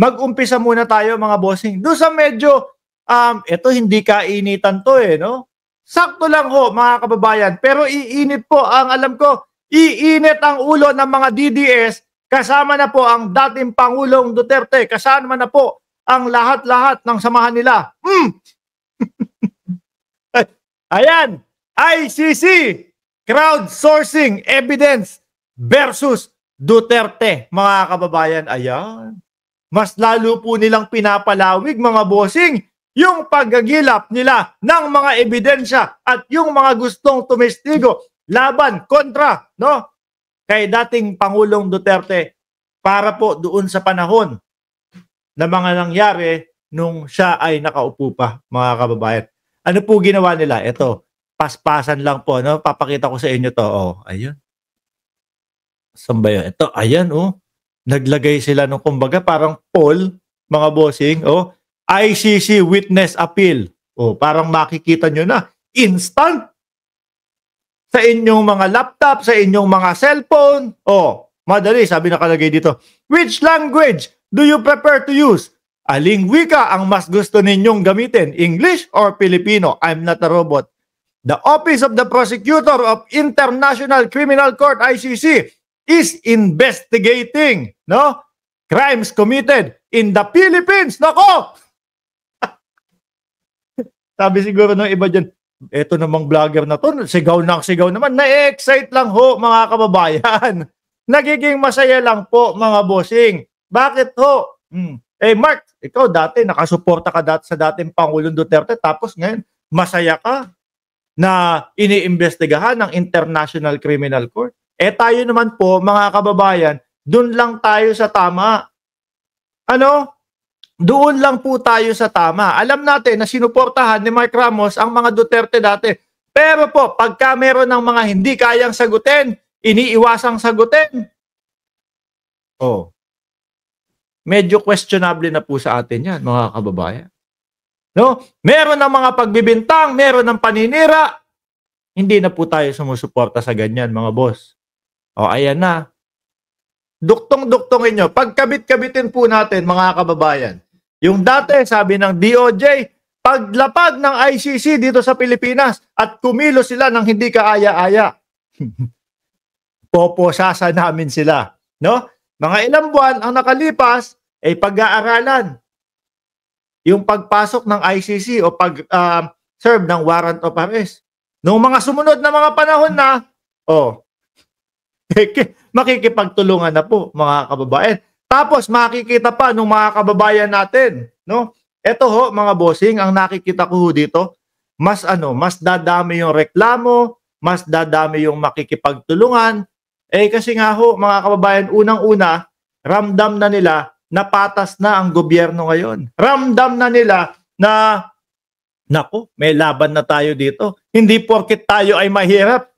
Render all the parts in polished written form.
mag-umpisa muna tayo mga bossing. Doon sa medyo, ito hindi kainitan to no? Sakto lang ho mga kababayan. Pero iinit po ang alam ko, iinit ang ulo ng mga DDS. Kasama na po ang dating Pangulong Duterte. Kasama na po ang lahat-lahat ng samahan nila. Ayan, ICC, crowdsourcing evidence versus Duterte, mga kababayan. Ayan. Mas lalo po nilang pinapalawig, mga bossing, yung paggagilap nila ng mga ebidensya at yung mga gustong tumestigo laban kontra, no? Kay dating Pangulong Duterte para po doon sa panahon na mga nangyari nung siya ay nakaupo pa, mga kababayan. Ano po ginawa nila? Ito, paspasan lang po, no? Papakita ko sa inyo to. Oh, ayun. Saan ba yun? Ito, ayan, oh. Naglagay sila ng kumbaga parang poll, mga bossing, oh. ICC Witness Appeal. Oh, parang makikita nyo na. Instant! Sa inyong mga laptop, sa inyong mga cellphone. Oh, madali, sabi nakalagay dito. Which language do you prefer to use? Aling wika ang mas gusto ninyong gamitin? English or Filipino? I'm not a robot. The Office of the Prosecutor of International Criminal Court, ICC, is investigating, no, crimes committed in the Philippines. Nako! Sabi siguro ng iba dyan, eto namang vlogger na to, sigaw naman. Na-excite lang ho, mga kababayan. Nagiging masaya lang po, mga bossing. Bakit ho? Eh Mark, ikaw dati nakasuporta ka dati sa dating Pangulong Duterte, tapos ngayon masaya ka na iniimbestigahan ng International Criminal Court. Eh tayo naman po, mga kababayan, doon lang tayo sa tama. Ano? Doon lang po tayo sa tama. Alam natin na sinuportahan ni Mark Ramos ang mga Duterte dati. Pero po, pagka meron ng mga hindi kayang sagutin, iniiwasang sagutin. Oh. Medyo questionable na po sa atin yan, mga kababayan. No? Meron ng mga pagbibintang, meron ng paninira. Hindi na po tayo sumusuporta sa ganyan, mga boss. O, ayan na. Duktong-duktongin nyo. Pagkabit-kabitin po natin, mga kababayan. Yung dati, sabi ng DOJ, paglapag ng ICC dito sa Pilipinas at kumilos sila ng hindi kaaya-aya. Poposasa namin sila. No? Mga ilang buwan ang nakalipas ay pag-aaralan. Yung pagpasok ng ICC o pag-serve ng warrant of arrest. Noong mga sumunod na mga panahon na, makikipagtulungan na po, mga kababayan. Tapos makikita pa ng mga kababayan natin, no? Ito ho, mga bossing, ang nakikita ko dito, mas dadami yung reklamo, mas dadami yung makikipagtulungan. Eh kasi nga ho, mga kababayan, unang-una, ramdam na nila na patas na ang gobyerno ngayon. Ramdam na nila na, naku, may laban na tayo dito. Hindi porket tayo ay mahirap,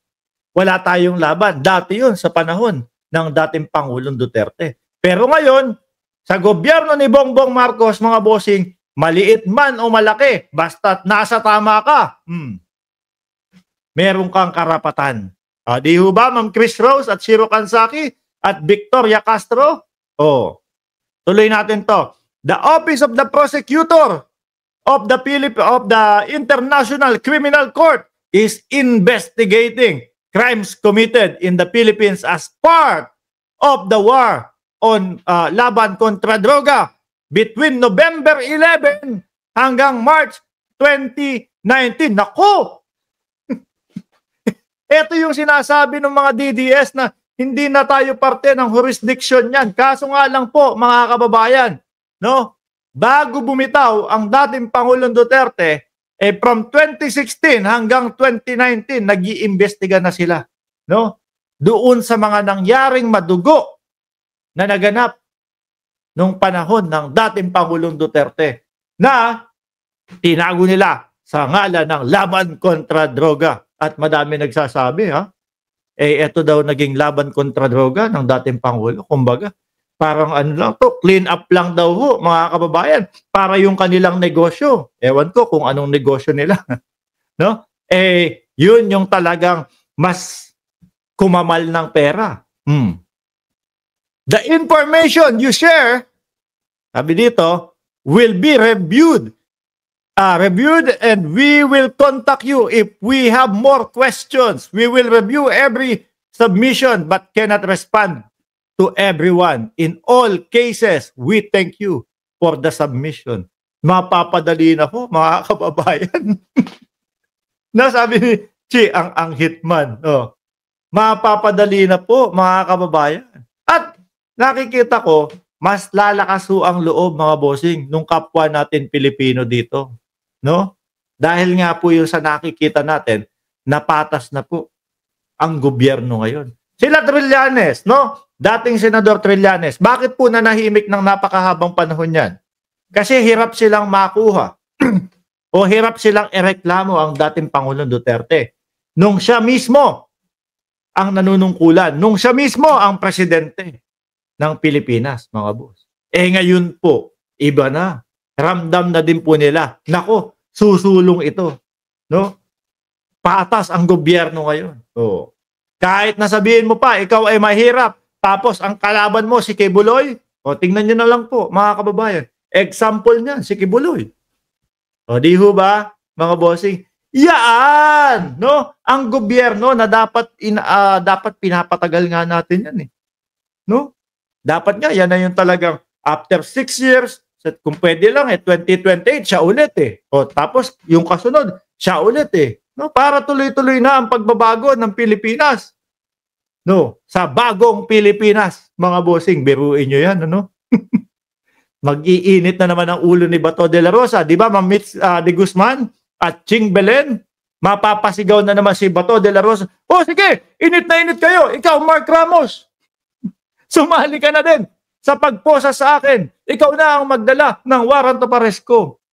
wala tayong laban. Dati yun sa panahon ng dating Pangulong Duterte. Pero ngayon, sa gobyerno ni Bongbong Marcos, mga bossing, maliit man o malaki, basta't nasa tama ka, meron kang karapatan. Di ho ba, Ma'am Chris Rose at Shiro Kansaki at Victoria Castro? Tuloy natin to. The Office of the Prosecutor of the International Criminal Court is investigating crimes committed in the Philippines as part of the war on laban kontra droga between November 11 hanggang March 2019. Naku! Ito yung sinasabi ng mga DDS na hindi na tayo parte ng jurisdiction yan. Kaso nga lang po, mga kababayan, no? Bago bumitaw ang dating Pangulong Duterte, from 2016 hanggang 2019, nag-iimbestiga na sila, no? Doon sa mga nangyaring madugo na naganap nung panahon ng dating Pangulong Duterte na tinago nila sa ngalan ng laban kontra droga. At madami nagsasabi, eto daw naging laban kontra droga ng dating Pangulo. Kumbaga, parang lang to, clean up lang daw ho, mga kababayan, para yung kanilang negosyo. Ewan ko kung anong negosyo nila. No? Yun yung talagang mas kumamal ng pera. The information you share Sabi dito, will be reviewed. Reviewed and we will contact you if we have more questions. We will review every submission but cannot respond to everyone. In all cases, we thank you for the submission. Mapapadali na po, mga kababayan. Nasabi ni Chi, ang hitman. Oh. Mapapadali na po, mga kababayan. At nakikita ko, mas lalakas ho ang loob, mga bossing, nung kapwa natin Pilipino dito. No? Dahil nga po yung sa nakikita natin, napatas na po ang gobyerno ngayon. Sila Trillanes, no? Dating Senador Trillanes, bakit po nanahimik ng napakahabang panahon yan? Kasi hirap silang makuha o hirap silang ireklamo ang dating Pangulong Duterte. Nung siya mismo ang nanunungkulan, nung siya mismo ang presidente ng Pilipinas, mga boss. Ngayon po, iba na. Ramdam na din po nila. Nako, susulong ito. No? Patas ang gobyerno ngayon. Oh. Kahit nasabihin mo pa, ikaw ay mahirap, tapos ang kalaban mo si Kibuloy, tingnan nyo na lang po, mga kababayan. Example niyan, si Kibuloy. Di ho ba, mga bossing? Yaan! No? Ang gobyerno na dapat pinapatagal nga natin yan. No? Dapat nga, yan na yung talagang after 6 years, kung pwede lang 2028, siya ulit tapos yung kasunod, siya ulit No? Para tuloy-tuloy na ang pagbabago ng Pilipinas. No? Sa bagong Pilipinas, mga bossing, biruin nyo yan, ano? Mag-iinit na naman ang ulo ni Bato de la Rosa. Di ba, Ma'am Mitz de Guzman at Ching Belen? Mapapasigaw na naman si Bato de la Rosa. Sige, init na init kayo. Ikaw, Mark Ramos. Sumali ka na din sa pagposa sa akin. Ikaw na ang magdala ng warrant of arrest ko.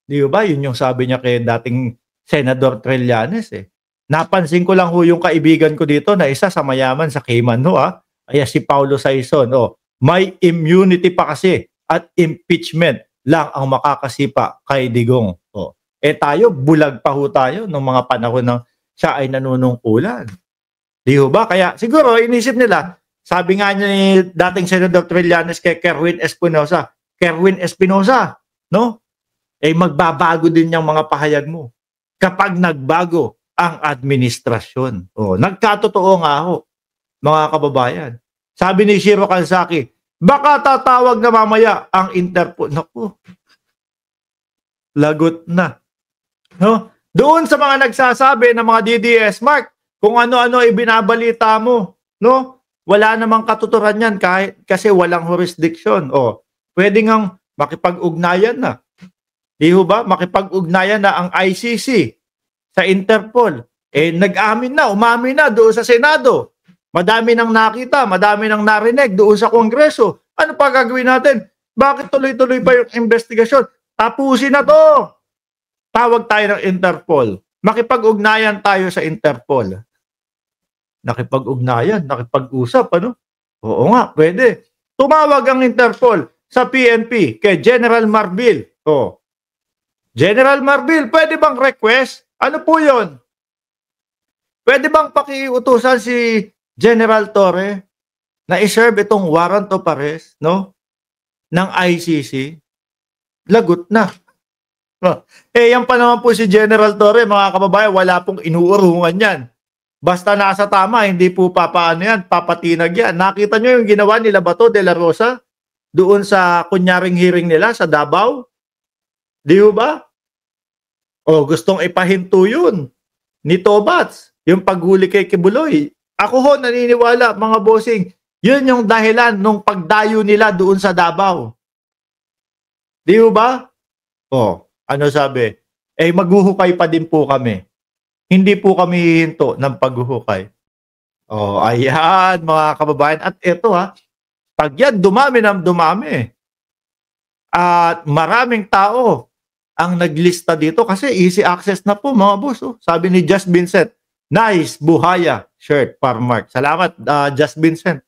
Di ba? Yun yung sabi niya kay dating Senador Trillanes Napansin ko lang yung kaibigan ko dito na isa sa mayaman sa Cayman, Ay si Paulo Saison, may immunity pa kasi at impeachment lang ang makakasipa kay Digong. Tayo, bulag pa ho tayo nung mga panahon ng siya ay nanunungkulan. Di ba? Kaya siguro inisip nila, sabi nga niya ni dating Senador Trillanes kay Kerwin Espinosa, no? Magbabago din yung mga pahayag mo kapag nagbago ang administrasyon. Nagkatotoo nga ho, mga kababayan. Sabi ni Shiro Kalsaki, baka tatawag na mamaya ang Interpol. Naku, lagot na. No? Doon sa mga nagsasabi ng mga DDS, Mark, kung ano-ano ibinabalita mo, no? Wala namang katuturan yan kahit kasi walang jurisdiction. Pwede ngang makipag-ugnayan na. Di ba? Makipag-ugnayan na ang ICC sa Interpol. Nag-amin na, umamin na doon sa Senado. Madami nang nakita, madami nang narinig doon sa Kongreso. Ano pa gagawin natin? Bakit tuloy-tuloy pa yung investigasyon? Tapusin na to. Tawag tayo ng Interpol. Makipag-ugnayan tayo sa Interpol. Nakipag-ugnayan, nakipag-usap, ano? Oo nga, pwede. Tumawag ang Interpol sa PNP kay General Marbil. General Marbil, pwede bang request? Ano po yon? Pwede bang pakiutusan si General Torre na i-serve itong warrant of arrest, no? Ng ICC? Lagot na. Yan pa naman po si General Torre, mga kababayan, wala pong inuurungan yan. Basta nasa tama, hindi po papaano yan, papatinag yan. Nakita nyo yung ginawa nila Bato de la Rosa doon sa kunyaring hearing nila sa Davao? Di ba? Gustong ipahinto yun ni Tobats, yung paghuli kay Kibuloy. Ako ho, naniniwala, mga bossing, yun yung dahilan nung pagdayo nila doon sa Davao. Di ba? Ano sabi? Maghuhukay pa din po kami. Hindi po kami hihinto ng paghuhukay. Ayan, mga kababayan. At ito pag yan dumami ng dumami. At maraming tao ang naglista dito kasi easy access na po, mga boss. Sabi ni Just Vincent, nice buhaya shirt, Parmark. Salamat, Just Vincent.